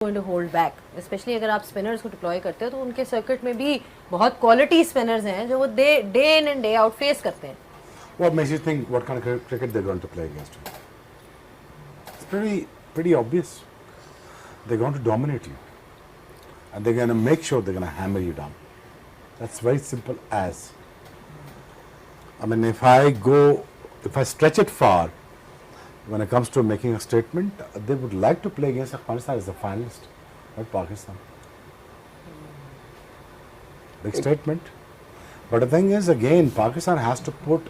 going to hold back, especially अगर आप spinners को डिप्लॉय करते हो तो उनके सर्किट में भी बहुत क्वालिटी स्पिनर्स हैं जो वो day in and day out face करते हैं. What makes you think what kind of cricket they're going to play against you? It's pretty obvious. They're going to dominate you, and they're going to make sure they're going to hammer you down. That's very simple as. I mean, if I stretch it far, when it comes to making a statement, they would like to play against Afghanistan as a finalist, not Pakistan. Big statement. But the thing is, again, Pakistan has to put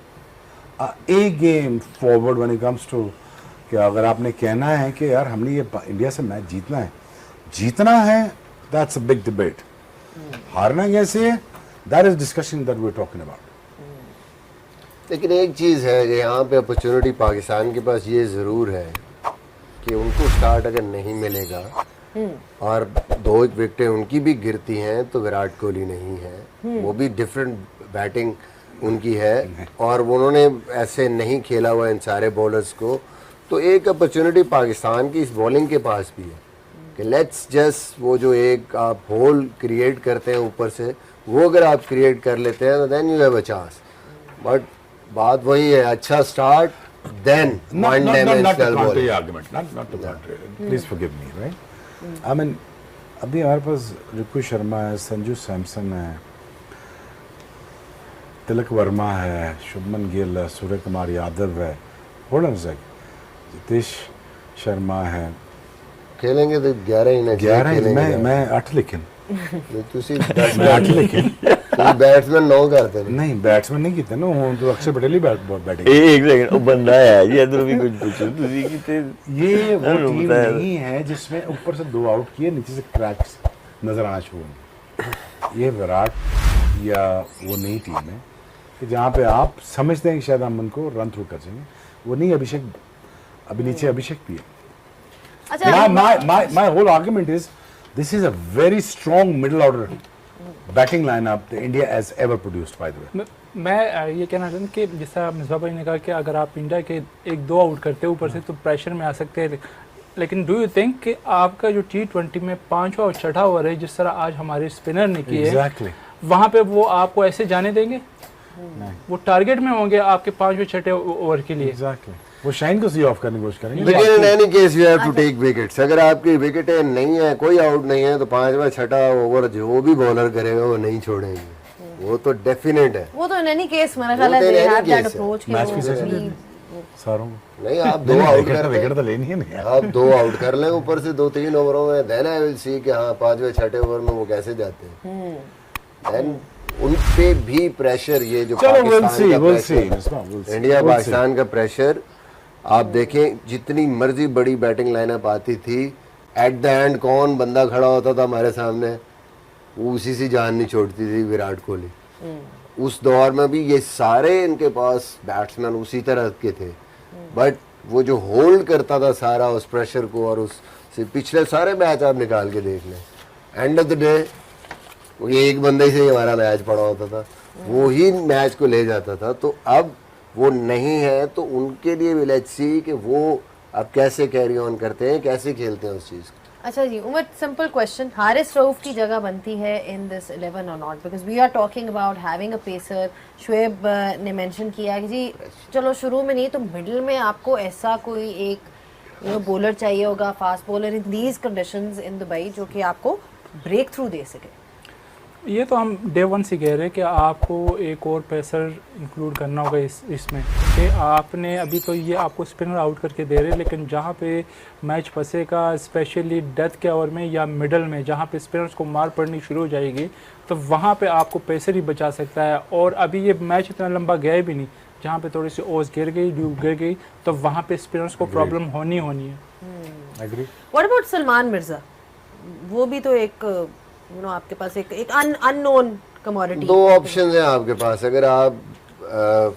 a game forward when it comes to कि अगर आपने कहना है कि यार हमने ये India से मैच जीतना है, that's a big debate. हारना कैसे है, that is discussion that we're talking about. लेकिन एक चीज़ है कि यहाँ पे अपॉर्चुनिटी पाकिस्तान के पास ये ज़रूर है कि उनको स्टार्ट अगर नहीं मिलेगा और 2 विकेटें उनकी भी गिरती हैं तो विराट कोहली नहीं है, वो भी डिफरेंट बैटिंग उनकी है और उन्होंने ऐसे नहीं खेला हुआ इन सारे बॉलर्स को, तो एक अपॉर्चुनिटी पाकिस्तान की इस बॉलिंग के पास भी है कि लेट्स जस्ट वो जो एक आप होल क्रिएट करते हैं ऊपर से, वो अगर आप क्रिएट कर लेते हैं तो then you have a chance. But बात वही है, अच्छा start then one dimensional ball. Not to counter. Please forgive me, right? I mean, अभी हमारे पास रिकू शर्मा है, संजू सैमसन है, तिलक वर्मा है, शुभमन गिल है, सूर्य कुमार यादव है, hold on a sec, Jitesh Sharma है. खेलेंगे तो 11 ही ना 11 मैं 8 लिखन ਤੁਸੀਂ मैं 8 लिखन बैट्समैन 9 करते हैं. नहीं बैट्समैन नहीं कीते ना, ਹੁਣ तो अक्षर पटेल ही बैटिंग. एक सेकंड, वो बंदा है जी, इधर भी कुछ पूछो ਤੁਸੀਂ कितने. ये वो टीम नहीं है जिसमें ऊपर से 2 आउट किए, नीचे से क्रैक्स नजर आना शुरू हुए. ये विराट या वो नई टीम है कि जहाँ पे आप समझते हैं कि शायद हम उनको रन थ्रू कर सकेंगे, वो नहीं. अभी नीचे अभिषेक भी है. My whole argument is this is a very strong middle order batting lineup that India has ever produced, by the way. मैं ये कहना चाहता हूँ कि जैसा मिसबा भाई ने कहा कि अगर आप इंडिया के 1-2 आउट करते हैं ऊपर से तो प्रेशर में आ सकते हैं, लेकिन डू यू थिंक कि आपका जो T20 में 5वां और 6वां ओवर है जिस तरह आज हमारे स्पिनर ने किए Exactly. वहाँ पे वो आपको ऐसे जाने देंगे? वो टारगेट में होंगे आपके 5वें 6ठे ओवर के लिए. Exactly. वो शाइन को सी ऑफ करने की कोशिश करेंगे. लेकिन in any case you have to take wickets. अगर आपकी विकेटें नहीं है, कोई आउट नहीं है, तो 5वां 6ठा ओवर जो भी बॉलर करेगा वो नहीं छोड़ेंगे, वो तो डेफिनेट है. वो तो इन एनी केस मेरा ख्याल है दे हैव दैट अप्रोच कि मैच वो की सेशन अपनी- सारों नहीं, आप 2 आउट विकेट तो लेनी है नहीं. आप 2 आउट कर लें ऊपर से 2-3 ओवरों में, देन आई विल सी कि हाँ 5वें 6ठे ओवर में वो कैसे जाते हैं. देन उन पे भी प्रेशर, ये जो पाकिस्तान का प्रेशर, इंडिया पाकिस्तान का प्रेशर, आप देखें जितनी मर्जी बड़ी बैटिंग लाइनअप आती थी, एट द एंड कौन बंदा खड़ा होता था हमारे सामने, वो उसी से जान नहीं छोड़ती थी, विराट कोहली. उस दौर में भी ये सारे इनके पास बैट्समैन उसी तरह के थे, बट वो जो होल्ड करता था सारा उस प्रेशर को, और उस से पिछले सारे मैच आप निकाल के देख लें, एंड ऑफ द डे वो एक बंदे से ही हमारा मैच पड़ा होता था, वो ही मैच को ले जाता था. तो अब वो नहीं है, तो उनके लिए भी लेट्स सी कि वो अब कैसे कैरी ऑन करते हैं, कैसे खेलते हैं उस चीज़ को. अच्छा जी उमर, सिंपल क्वेश्चन, हारिस रऊफ की जगह बनती है इन दिस 11 और not? Because we are talking about having a pacer. Shoaib ने मेंशन किया कि जी चलो शुरू में नहीं तो मिडिल में आपको ऐसा कोई एक बॉलर चाहिए होगा, fast bowler in these conditions in Dubai, जो कि आपको ब्रेक थ्रू दे सके. ये तो हम डे 1 से कह रहे हैं कि आपको एक और पेसर इंक्लूड करना होगा इसमें, कि आपने अभी तो ये आपको स्पिनर आउट करके दे रहे हैं, लेकिन जहाँ पे मैच फंसेगा स्पेशली डेथ के ओवर में या मिडल में जहाँ पे स्पिनर्स को मार पड़नी शुरू हो जाएगी, तो वहाँ पे आपको पेसर ही बचा सकता है. और अभी ये मैच इतना लंबा गया भी नहीं, जहाँ पे थोड़ी सी ओवर्स गिर गई तो वहाँ पे स्पिनर्स को प्रॉब्लम होनी है. What about Salman Mirza? वो भी तो एक आपके पास एक अननोन कमोडिटी. 2 ऑप्शन हैं आपके पास. अगर आप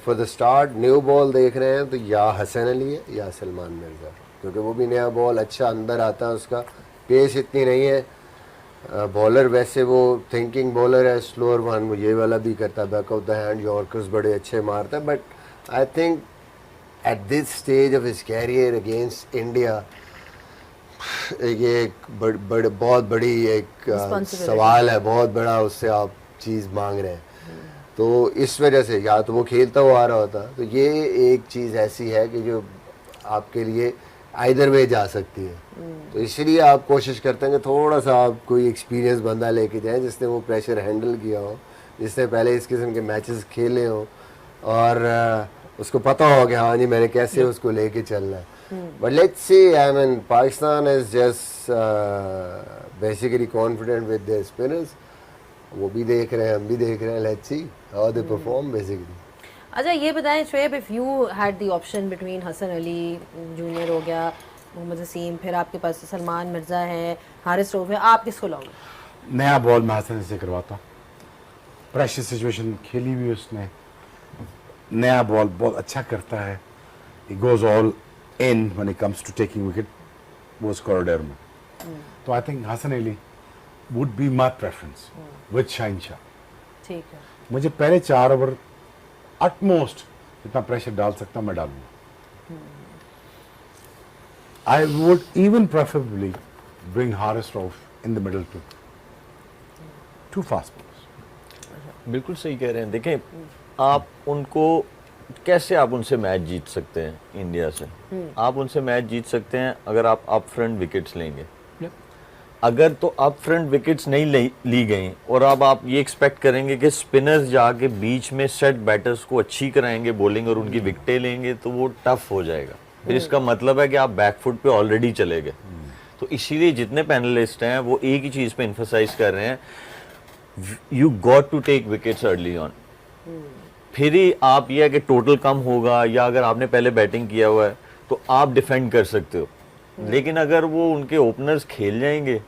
for the start new ball देख रहे हैं तो या हसन अली है या सलमान मिर्जा, क्योंकि वो भी नया बॉल अच्छा अंदर आता है, उसका पेस इतनी नहीं है. बॉलर वैसे वो थिंकिंग बॉलर है, स्लोअर वन, वो ये वाला भी करता है, back of the hand yorkers बड़े अच्छे मारता है. But I think at this stage of his career against India ये एक बहुत बड़ी एक Responsibility. सवाल है, बहुत बड़ा उससे आप चीज़ मांग रहे हैं। तो इस वजह से या तो वो खेलता हुआ आ रहा होता, तो ये एक चीज़ ऐसी है कि जो आपके लिए आइदर वे जा सकती है। तो इसलिए आप कोशिश करते हैं कि थोड़ा सा आप कोई एक्सपीरियंस बंदा लेके जाएं जिसने वो प्रेशर हैंडल किया हो, जिसने पहले इस किस्म के मैचेस खेले हो और उसको पता हो कि हाँ जी मैंने कैसे उसको लेके चलना है। But let's see, I mean Pakistan is just basically confident with their spinners. वो भी देख रहे हैं, हम भी देख रहे हैं, let's see how they perform basically. अच्छा ये बताएं Shoaib, if you had the option between Hasan Ali junior हो गया, मोहम्मद वसीम, फिर आपके पास सलमान मिर्ज़ा है, हारिस रऊफ है, आप किसको लाओगे? नया बॉल मैं हसन से करवाता। प्रेशर सिचुएशन खेली भी उसने, नया बॉल बहुत अच्छा करता है, he goes all in when it comes to taking wicket वो उस कॉरिडोर में। तो I think Hasan Ali would be my preference with Shaheen Shah. ठीक है, मुझे पहले 4 ओवर अटमोस्ट जितना प्रेशर डाल सकता मैं डालूंगा। I would even preferably bring Haris Rauf in the middle two fast bowlers. बिल्कुल सही कह रहे हैं। देखें, आप उनको कैसे आप उनसे मैच जीत सकते हैं इंडिया से? आप उनसे मैच जीत सकते हैं अगर आप अप फ्रंट विकेट्स लेंगे। अगर तो अप फ्रंट विकेट्स नहीं ली गई और अब आप ये एक्सपेक्ट करेंगे कि स्पिनर्स जाके बीच में सेट बैटर्स को अच्छी कराएंगे बॉलिंग और उनकी विकेटें लेंगे, तो वो टफ हो जाएगा। फिर इसका मतलब है कि आप बैकफुट पे ऑलरेडी चले गए। तो इसीलिए जितने पैनलिस्ट हैं वो एक ही चीज़ पे इन्फोसाइज कर रहे हैं, you got to take wickets early on. फिर ही आप यह कि टोटल कम होगा, या अगर आपने पहले बैटिंग किया हुआ है तो आप डिफेंड कर सकते हो। लेकिन अगर वो उनके ओपनर्स खेल जाएंगे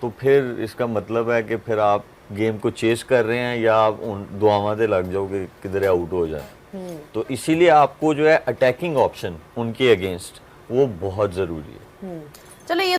तो फिर इसका मतलब है कि फिर आप गेम को चेस कर रहे हैं या आप उन दुआवां दे लग जाओगे किधर आउट हो जाए। तो इसीलिए आपको जो है अटैकिंग ऑप्शन उनके अगेंस्ट वो बहुत ज़रूरी है। चलो ये